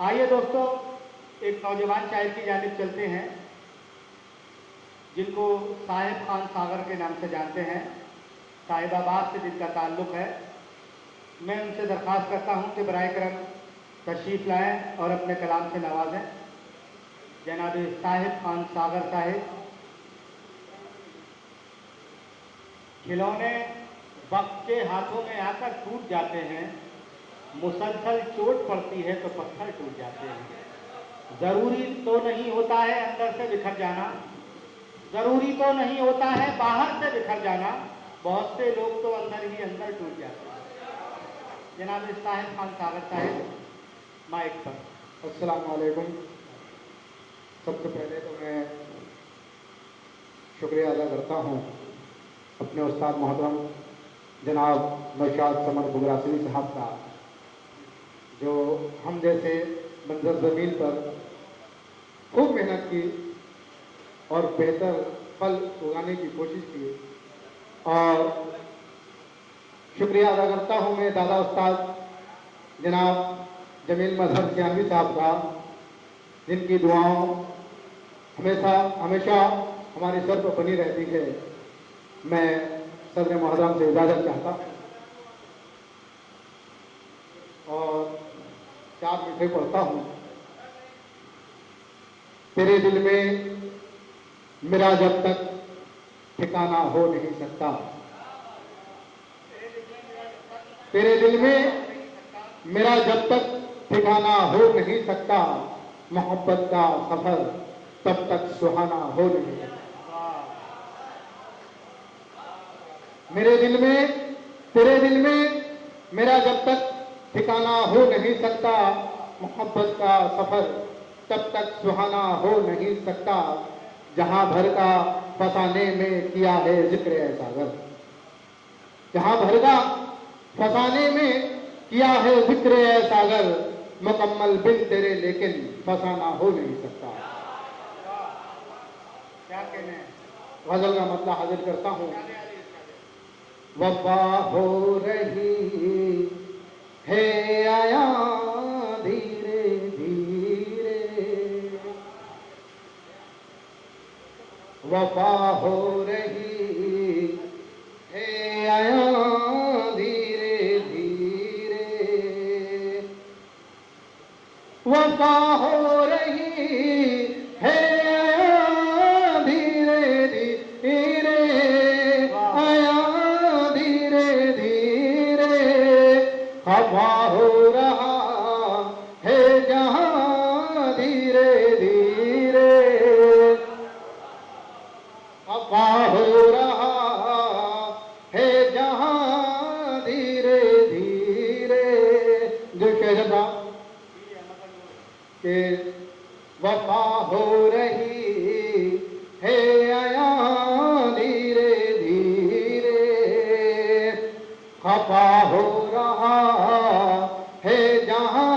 آئیے دوستو ایک نوجوان شاعر کی جانب چلتے ہیں جن کو صاحب خان ساغر کے نام سے جانتے ہیں، صاحب آباد سے جن کا تعلق ہے۔ میں ان سے درخواست کرتا ہوں کہ برائے کرم تشریف لائیں اور اپنے کلام سے نوازیں۔ جناب صاحب خان ساغر صاحب۔ کھلونے وقت کے ہاتھوں میں آ کر ٹوٹ جاتے ہیں، مسلسل چوٹ پڑتی ہے تو پتھر ٹوٹ جاتے ہیں۔ ضروری تو نہیں ہوتا ہے اندر سے بکھر جانا، ضروری تو نہیں ہوتا ہے باہر سے بکھر جانا، بہت سے لوگ تو اندر ہی اندر ٹوٹ جاتے ہیں۔ جناب صاحب خان ساغر صاحب مائک پر۔ السلام علیکم۔ سب سے پہلے تو میں شکریہ ادا کرتا ہوں اپنے استاد محترم جناب نوشاد سمر بگراسری صاحب کا، جو ہم جیسے منظر زمین پر خوب محنت کی اور بہتر پھل اگانے کی کوشش کی۔ اور شکریہ ادا کرتا ہوں میں دادا استاد جناب جمیل مظہر سیانوی صاحب کا، جن کی دعاؤں ہمیشہ ہمارے سر پر بنی رہتی ہے۔ میں صدر محترم سے اجازت چاہتا ہوں اور 4 میٹھے پڑھتا ہوں۔ تیرے دل میں میرا جب تک ٹھکانہ ہو نہیں سکتا، تیرے دل میں میرا جب تک ٹھکانہ ہو نہیں سکتا، محبت کا سفر تب تک سہانا ہو نہیں سکتا۔ میرے دل میں تیرے دل میں میرا جب تک ٹھکانہ ہو نہیں سکتا، محبت کا سفر تب تک سہانا ہو نہیں سکتا، جہاں بھر کا فسانے میں کیا ہے ذکر اے ساغر، جہاں بھر کا فسانے میں کیا ہے ذکر اے ساغر، مکمل بن تیرے لیکن فسانہ ہو نہیں سکتا۔ کیا کہنے ہیں؟ غزل کا مطلب حاضر کرتا ہوں۔ وفا ہو رہی ہے آیا دھیرے دھیرے، وفا ہو رہی ہے آیا دھیرے دھیرے، وفا ہو رہی ہے آیا دھیرے دھیرے، آیا دھیرے دھیرے، خفا ہو رہا ہے جہاں دھیرے دھیرے، خفا ہو رہا ہے جہاں دھیرے دھیرے۔ جو شعر تھا کہ وفا ہو رہی ہے آیا دھیرے دھیرے، خفا ہو رہا ہے جہاں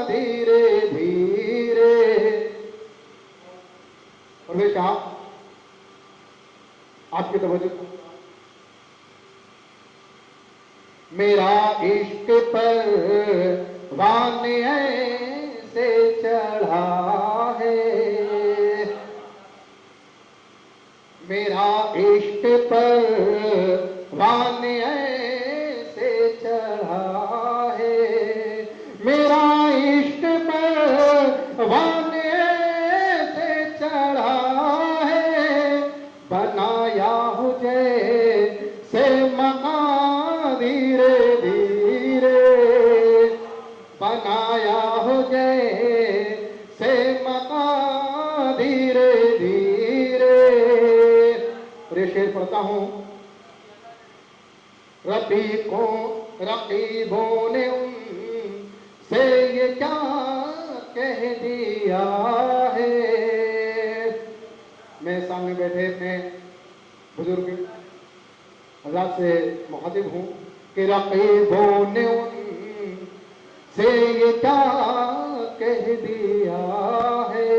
دھیرے دھیرے۔ اور بے شاہ آپ کی توجہ، میرا عشق پروان ایسے چڑھا ہے، میرا عشق پروان ایسے چڑھا ہے، میرا عشق پروان ایسے چڑھا ہے، بنایا ہو جیسے مکان دھیرے دھیرے، بنایا ہو جیسے مکان دھیرے دھیرے۔ اور یہ شعر پڑھتا ہوں۔ رقیبوں نے ان سے یہ کیا کہہ دیا ہے، میں سامنے بیٹھے اپنے بزرگ حضرات سے مخاطب ہوں کہ رقیبوں نے ان سے یہ کیا کہہ دیا ہے،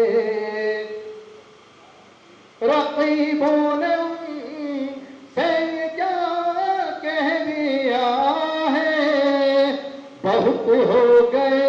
رقیبوں نے ان سے یہ کیا کہہ دیا ہے، بہت ہو گئے